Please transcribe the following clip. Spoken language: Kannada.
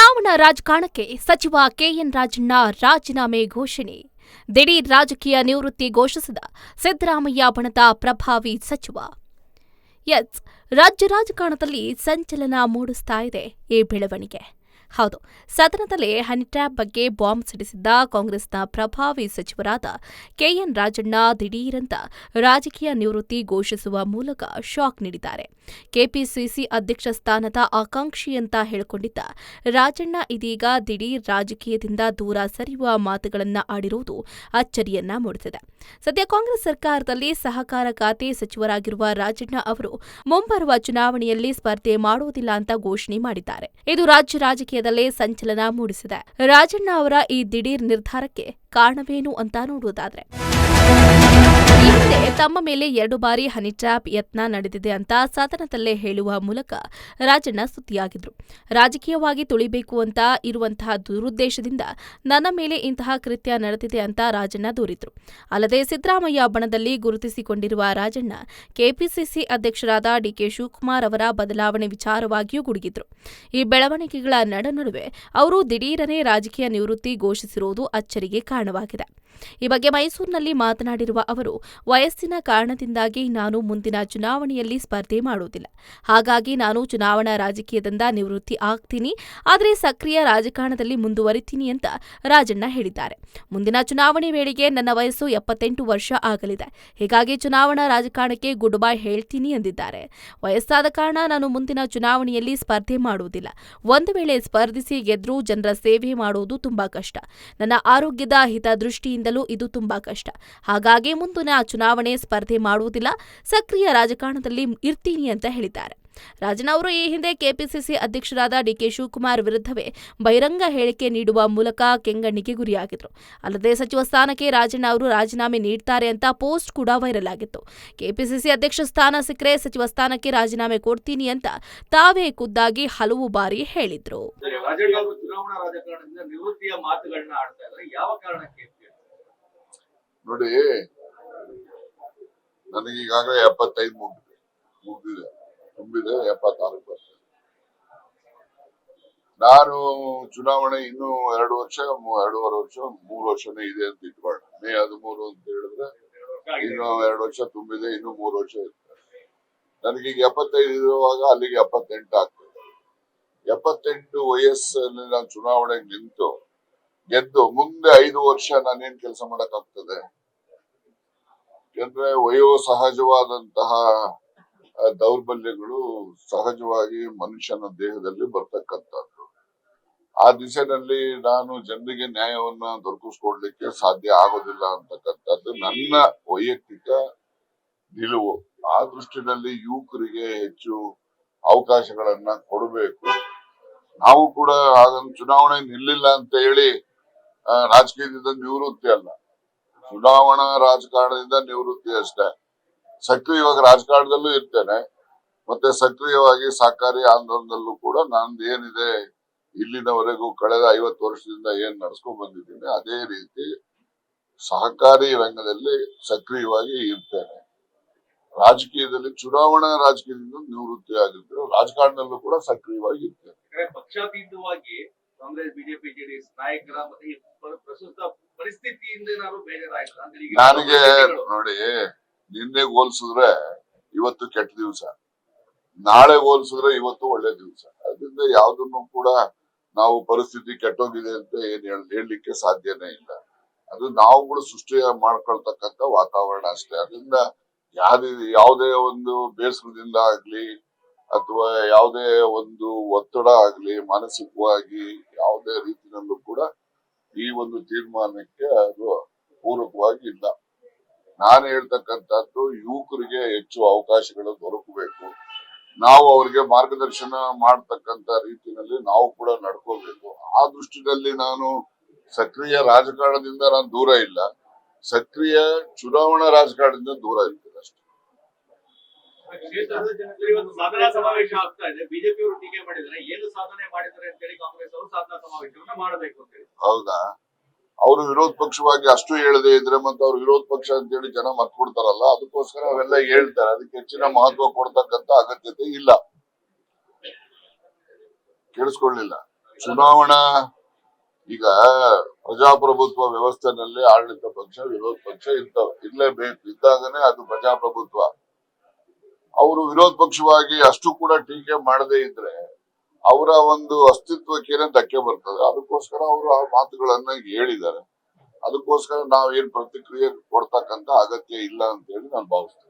ಚುನಾವಣಾ ರಾಜಕಾರಣಕ್ಕೆ ಸಚಿವ ಕೆಎನ್ ರಾಜಣ್ಣ ರಾಜೀನಾಮೆ ಘೋಷಣೆ. ದಿಢೀರ್ ರಾಜಕೀಯ ನಿವೃತ್ತಿ ಘೋಷಿಸಿದ ಸಿದ್ದರಾಮಯ್ಯ ಬಣದ ಪ್ರಭಾವಿ ಸಚಿವ. ರಾಜ್ಯ ರಾಜಕಾರಣದಲ್ಲಿ ಸಂಚಲನ ಮೂಡಿಸ್ತಾ ಇದೆ ಈ ಬೆಳವಣಿಗೆ. ಹೌದು, ಸದನದಲ್ಲೇ ಹನಿ ಟ್ರ್ಯಾಪ್ ಬಗ್ಗೆ ಬಾಂಬ್ ಸಿಡಿಸಿದ್ದ ಕಾಂಗ್ರೆಸ್ನ ಪ್ರಭಾವಿ ಸಚಿವರಾದ ಕೆಎನ್ ರಾಜಣ್ಣ ದಿಢೀರಂತ ರಾಜಕೀಯ ನಿವೃತ್ತಿ ಘೋಷಿಸುವ ಮೂಲಕ ಶಾಕ್ ನೀಡಿದ್ದಾರೆ. ಕೆಪಿಸಿಸಿ ಅಧ್ಯಕ್ಷ ಸ್ಥಾನದ ಆಕಾಂಕ್ಷಿ ಅಂತ ಹೇಳಿಕೊಂಡಿದ್ದ ರಾಜಣ್ಣ ಇದೀಗ ದಿಢೀರ್ ರಾಜಕೀಯದಿಂದ ದೂರ ಸರಿಯುವ ಮಾತುಗಳನ್ನ ಆಡಿರುವುದು ಅಚ್ಚರಿಯನ್ನ ಮೂಡಿಸಿದೆ. ಸದ್ಯ ಕಾಂಗ್ರೆಸ್ ಸರ್ಕಾರದಲ್ಲಿ ಸಹಕಾರ ಖಾತೆ ಸಚಿವರಾಗಿರುವ ರಾಜಣ್ಣ ಅವರು ಮುಂಬರುವ ಚುನಾವಣೆಯಲ್ಲಿ ಸ್ಪರ್ಧೆ ಮಾಡುವುದಿಲ್ಲ ಅಂತ ಘೋಷಣೆ ಮಾಡಿದ್ದಾರೆ. ಇದು ರಾಜ್ಯ ರಾಜಕೀಯದಲ್ಲೇ ಸಂಚಲನ ಮೂಡಿಸಿದೆ. ರಾಜಣ್ಣ ಅವರ ಈ ದಿಢೀರ್ ನಿರ್ಧಾರಕ್ಕೆ ಕಾರಣವೇನು ಅಂತ ನೋಡುವುದಾದ್ರೆ, ಈ ಹಿಂದೆ ತಮ್ಮ ಮೇಲೆ 2 ಬಾರಿ ಹನಿ ಟ್ರ್ಯಾಪ್ ಯತ್ನ ನಡೆದಿದೆ ಅಂತ ಸದನದಲ್ಲೇ ಹೇಳುವ ಮೂಲಕ ರಾಜಣ್ಣ ಸುದ್ದಿಯಾಗಿದ್ರು. ರಾಜಕೀಯವಾಗಿ ತುಳಿಬೇಕು ಅಂತ ಇರುವಂತಹ ದುರುದ್ದೇಶದಿಂದ ನನ್ನ ಮೇಲೆ ಇಂತಹ ಕೃತ್ಯ ನಡೆದಿದೆ ಅಂತ ರಾಜಣ್ಣ ದೂರಿದ್ರು. ಅಲ್ಲದೆ ಸಿದ್ದರಾಮಯ್ಯ ಬಣದಲ್ಲಿ ಗುರುತಿಸಿಕೊಂಡಿರುವ ರಾಜಣ್ಣ ಕೆಪಿಸಿಸಿ ಅಧ್ಯಕ್ಷರಾದ ಡಿಕೆ ಶಿವಕುಮಾರ್ ಅವರ ಬದಲಾವಣೆ ವಿಚಾರವಾಗಿಯೂ ಗುಡುಗಿದ್ರು. ಈ ಬೆಳವಣಿಗೆಗಳ ನಡುವೆ ಅವರು ದಿಢೀರನೆ ರಾಜಕೀಯ ನಿವೃತ್ತಿ ಘೋಷಿಸಿರುವುದು ಅಚ್ಚರಿಗೆ ಕಾರಣವಾಗಿದೆ. ಈ ಬಗ್ಗೆ ಮೈಸೂರಿನಲ್ಲಿ ಮಾತನಾಡಿರುವ ಅವರು, ವಯಸ್ಸಿನ ಕಾರಣದಿಂದಾಗಿ ನಾನು ಮುಂದಿನ ಚುನಾವಣೆಯಲ್ಲಿ ಸ್ಪರ್ಧೆ ಮಾಡುವುದಿಲ್ಲ. ಹಾಗಾಗಿ ನಾನು ಚುನಾವಣಾ ರಾಜಕೀಯದಿಂದ ನಿವೃತ್ತಿ ಆಗ್ತೀನಿ, ಆದರೆ ಸಕ್ರಿಯ ರಾಜಕಾರಣದಲ್ಲಿ ಮುಂದುವರಿತೀನಿ ಅಂತ ರಾಜಣ್ಣ ಹೇಳಿದ್ದಾರೆ. ಮುಂದಿನ ಚುನಾವಣೆ ವೇಳೆಗೆ ನನ್ನ ವಯಸ್ಸು 78 ವರ್ಷ ಆಗಲಿದೆ. ಹೀಗಾಗಿ ಚುನಾವಣಾ ರಾಜಕಾರಣಕ್ಕೆ ಗುಡ್ ಬೈ ಹೇಳ್ತೀನಿ ಎಂದಿದ್ದಾರೆ. ವಯಸ್ಸಾದ ಕಾರಣ ನಾನು ಮುಂದಿನ ಚುನಾವಣೆಯಲ್ಲಿ ಸ್ಪರ್ಧೆ ಮಾಡುವುದಿಲ್ಲ. ಒಂದು ವೇಳೆ ಸ್ಪರ್ಧಿಸಿ ಗೆದ್ರೂ ಜನರ ಸೇವೆ ಮಾಡುವುದು ತುಂಬಾ ಕಷ್ಟ. ನನ್ನ ಆರೋಗ್ಯದ ಹಿತದೃಷ್ಟಿಯಿಂದಲೂ ಇದು ತುಂಬಾ ಕಷ್ಟ. ಹಾಗಾಗಿ ಮುಂದಿನ ಚುನಾವಣೆ ಸ್ಪರ್ಧೆ ಮಾಡುವುದಿಲ್ಲ, ಸಕ್ರಿಯ ರಾಜಕಾರಣದಲ್ಲಿ ಇರ್ತೀನಿ ಅಂತ ಹೇಳಿದ್ದಾರೆ. ರಾಜಣ್ಣ ಅವರು ಈ ಹಿಂದೆ ಕೆಪಿಸಿಸಿ ಅಧ್ಯಕ್ಷರಾದ ಡಿಕೆ ಶಿವಕುಮಾರ್ ವಿರುದ್ಧವೇ ಬಹಿರಂಗ ಹೇಳಿಕೆ ನೀಡುವ ಮೂಲಕ ಕೆಂಗಣ್ಣಿಗೆ ಗುರಿಯಾಗಿದ್ರು. ಅಲ್ಲದೆ ಸಚಿವ ಸ್ಥಾನಕ್ಕೆ ರಾಜಣ್ಣ ಅವರು ರಾಜೀನಾಮೆ ನೀಡ್ತಾರೆ ಅಂತ ಪೋಸ್ಟ್ ಕೂಡ ವೈರಲ್ ಆಗಿತ್ತು. ಕೆಪಿಸಿಸಿ ಅಧ್ಯಕ್ಷ ಸ್ಥಾನ ಸಿಕ್ಕರೆ ಸಚಿವ ಸ್ಥಾನಕ್ಕೆ ರಾಜೀನಾಮೆ ಕೊಡ್ತೀನಿ ಅಂತ ತಾವೇ ಖುದ್ದಾಗಿ ಹಲವು ಬಾರಿ ಹೇಳಿದ್ರು. ನೋಡಿ, ನನಗೀಗಾಗಲೇ 75 ಮುಗಿದಿದೆ, ತುಂಬಿದೆ 74 ವರ್ಷ. ನಾನು ಚುನಾವಣೆ ಇನ್ನೂ 2 ವರ್ಷ, 2.5 ವರ್ಷ, 3 ವರ್ಷನೇ ಇದೆ ಅಂತ ಇಟ್ಕೊಳ್ಳ. ಮೇ 13 ಅಂತ ಹೇಳಿದ್ರೆ ಇನ್ನು 2 ವರ್ಷ ತುಂಬಿದೆ, ಇನ್ನು 3 ವರ್ಷ ಇರ್ತದೆ. ನನಗೀಗ 75 ಇರುವಾಗ ಅಲ್ಲಿಗೆ 78 ಆಗ್ತದೆ. 78 ವಯಸ್ಸಲ್ಲಿ ನಾನು ಚುನಾವಣೆಗೆ ನಿಂತು ಗೆದ್ದು ಮುಂದೆ 5 ವರ್ಷ ನಾನೇನ್ ಕೆಲಸ ಮಾಡಕ್ ಆಗ್ತದೆ? ಯಾಕಂದ್ರೆ ಸಹಜವಾದಂತಹ ದೌರ್ಬಲ್ಯಗಳು ಸಹಜವಾಗಿ ಮನುಷ್ಯನ ದೇಹದಲ್ಲಿ ಬರ್ತಕ್ಕಂಥದ್ದು. ಆ ದಿಸೆಯಲ್ಲಿ ನಾನು ಜನರಿಗೆ ನ್ಯಾಯವನ್ನ ದೊರಕಿಸ್ಕೊಡ್ಲಿಕ್ಕೆ ಸಾಧ್ಯ ಆಗೋದಿಲ್ಲ ಅಂತಕ್ಕಂಥದ್ದು ನನ್ನ ವೈಯಕ್ತಿಕ ನಿಲುವು. ಆ ದೃಷ್ಟಿನಲ್ಲಿ ಯುವಕರಿಗೆ ಹೆಚ್ಚು ಅವಕಾಶಗಳನ್ನ ಕೊಡಬೇಕು. ನಾವು ಕೂಡ ಹಾಗಂತ ಚುನಾವಣೆ ನಿಲ್ಲಿಲ್ಲ ಅಂತ ಹೇಳಿ ರಾಜಕೀಯದಿಂದ ನಿವೃತ್ತಿ ಅಲ್ಲ, ಚುನಾವಣಾ ರಾಜಕಾರಣದಿಂದ ನಿವೃತ್ತಿ ಅಷ್ಟೇ. ಸಕ್ರಿಯವಾಗಿ ರಾಜಕಾರಣದಲ್ಲೂ ಇರ್ತೇನೆ, ಮತ್ತೆ ಸಕ್ರಿಯವಾಗಿ ಸಹಕಾರಿ ಆಂದೋಲನದಲ್ಲೂ ಕೂಡ ನಂದು ಏನಿದೆ ಇಲ್ಲಿನವರೆಗೂ ಕಳೆದ 50 ವರ್ಷದಿಂದ ಏನ್ ನಡ್ಸ್ಕೊಂಡ್ ಬಂದಿದ್ದೀನಿ ಅದೇ ರೀತಿ ಸಹಕಾರಿ ರಂಗದಲ್ಲಿ ಸಕ್ರಿಯವಾಗಿ ಇರ್ತೇನೆ. ರಾಜಕೀಯದಲ್ಲಿ ಚುನಾವಣಾ ರಾಜಕೀಯದಿಂದ ನಿವೃತ್ತಿ ಆಗಿದ್ರು, ರಾಜಕಾರಣದಲ್ಲೂ ಕೂಡ ಸಕ್ರಿಯವಾಗಿ ಇರ್ತೇನೆ. ಪಕ್ಷಾತೀತವಾಗಿ ಕಾಂಗ್ರೆಸ್, ಬಿಜೆಪಿ, ಜೆಡಿಎಸ್ ನಾಯಕರ ಮತ್ತೆ ಪ್ರಸ್ತುತ ಪರಿಸ್ಥಿತಿಯಿಂದ ನನಗೆ ನೋಡಿ, ನಿನ್ನೆ ಹೋಲಿಸಿದ್ರೆ ಇವತ್ತು ಕೆಟ್ಟ ದಿವಸ, ನಾಳೆ ಹೋಲಿಸಿದ್ರೆ ಇವತ್ತು ಒಳ್ಳೆ ದಿವಸ. ಅದರಿಂದ ಯಾವ್ದನ್ನು ಕೂಡ ನಾವು ಪರಿಸ್ಥಿತಿ ಕೆಟ್ಟೋಗಿದೆ ಅಂತ ಏನ್ ಹೇಳಲಿಕ್ಕೆ ಸಾಧ್ಯನೇ ಇಲ್ಲ. ಅದು ನಾವು ಕೂಡ ಸೃಷ್ಟಿ ಮಾಡ್ಕೊಳ್ತಕ್ಕಂಥ ವಾತಾವರಣ ಅಷ್ಟೇ. ಅದರಿಂದ ಯಾವುದೇ ಒಂದು ಬೇಸರದಿಂದ ಆಗ್ಲಿ ಅಥವಾ ಯಾವುದೇ ಒಂದು ಒತ್ತಡ ಆಗ್ಲಿ ಮಾನಸಿಕವಾಗಿ ಯಾವುದೇ ರೀತಿಯಲ್ಲೂ ಕೂಡ ಈ ಒಂದು ತೀರ್ಮಾನಕ್ಕೆ ಅದು ಪೂರಕವಾಗಿ ಇಲ್ಲ. ನಾನು ಹೇಳ್ತಕ್ಕಂಥದ್ದು ಯುವಕರಿಗೆ ಹೆಚ್ಚು ಅವಕಾಶಗಳು ದೊರಕಬೇಕು. ನಾವು ಅವರಿಗೆ ಮಾರ್ಗದರ್ಶನ ಮಾಡತಕ್ಕಂತ ರೀತಿಯಲ್ಲಿ ನಾವು ಕೂಡ ನಡ್ಕೋಬೇಕು. ಆ ದೃಷ್ಟಿಯಲ್ಲಿ ನಾನು ಸಕ್ರಿಯ ರಾಜಕಾರಣದಿಂದ ನಾನು ದೂರ ಇಲ್ಲ, ಸಕ್ರಿಯ ಚುನಾವಣಾ ರಾಜಕಾರಣದಿಂದ ದೂರ ಇರ್ತೇನೆ ಅಷ್ಟೇ. ಸಾಧನಾ ಸಮಾವೇಶ ಆಗ್ತಾ ಇದೆ, ಬಿಜೆಪಿ ಅವರು ಟೀಕೆ ಮಾಡಿದ್ದಾರೆ, ಏನು ಸಾಧನೆ ಮಾಡಿದ್ದಾರೆ ಅಂತ ಹೇಳಿ ಕಾಂಗ್ರೆಸ್ ಅವರು ಸಾಧನಾ ಸಮಾವೇಶವನ್ನ ಮಾಡಬೇಕು ಅಂತ ಹೇಳಿ. ಹೌದಾ? ಅವರು ವಿರೋಧ ಪಕ್ಷವಾಗಿ ಅಷ್ಟು ಹೇಳದೆ ಇದ್ರೆ ಮತ್ತೆ ಅವ್ರು ವಿರೋಧ ಪಕ್ಷ ಅಂತ ಹೇಳಿ ಜನ ಮತ್ ಕೊಡ್ತಾರಲ್ಲ, ಅದಕ್ಕೋಸ್ಕರ ಅವೆಲ್ಲ ಹೇಳ್ತಾರೆ. ಅದಕ್ಕೆ ಹೆಚ್ಚಿನ ಮಹತ್ವ ಕೊಡ್ತಕ್ಕಂತ ಅಗತ್ಯತೆ ಇಲ್ಲ. ಕೇಳಿಸ್ಕೊಳ್ಳಿಲ್ಲ. ಚುನಾವಣಾ ಈಗ ಪ್ರಜಾಪ್ರಭುತ್ವ ವ್ಯವಸ್ಥೆನಲ್ಲಿ ಆಡಳಿತ ಪಕ್ಷ ವಿರೋಧ ಪಕ್ಷ ಇರ್ಲೇಬೇಕು. ಇದ್ದಾಗನೇ ಅದು ಪ್ರಜಾಪ್ರಭುತ್ವ. ಅವರು ವಿರೋಧ ಪಕ್ಷವಾಗಿ ಅಷ್ಟು ಕೂಡ ಟೀಕೆ ಮಾಡದೇ ಇದ್ರೆ ಅವರ ಒಂದು ಅಸ್ತಿತ್ವಕ್ಕೇನೆ ಧಕ್ಕೆ ಬರ್ತದೆ. ಅದಕ್ಕೋಸ್ಕರ ಅವರು ಆ ಮಾತುಗಳನ್ನ ಹೇಳಿದ್ದಾರೆ. ಅದಕ್ಕೋಸ್ಕರ ನಾವೇನ್ ಪ್ರತಿಕ್ರಿಯೆ ಕೊಡ್ತಕ್ಕಂತ ಅಗತ್ಯ ಇಲ್ಲ ಅಂತ ಹೇಳಿ ನಾನು ಭಾವಿಸ್ತೇನೆ.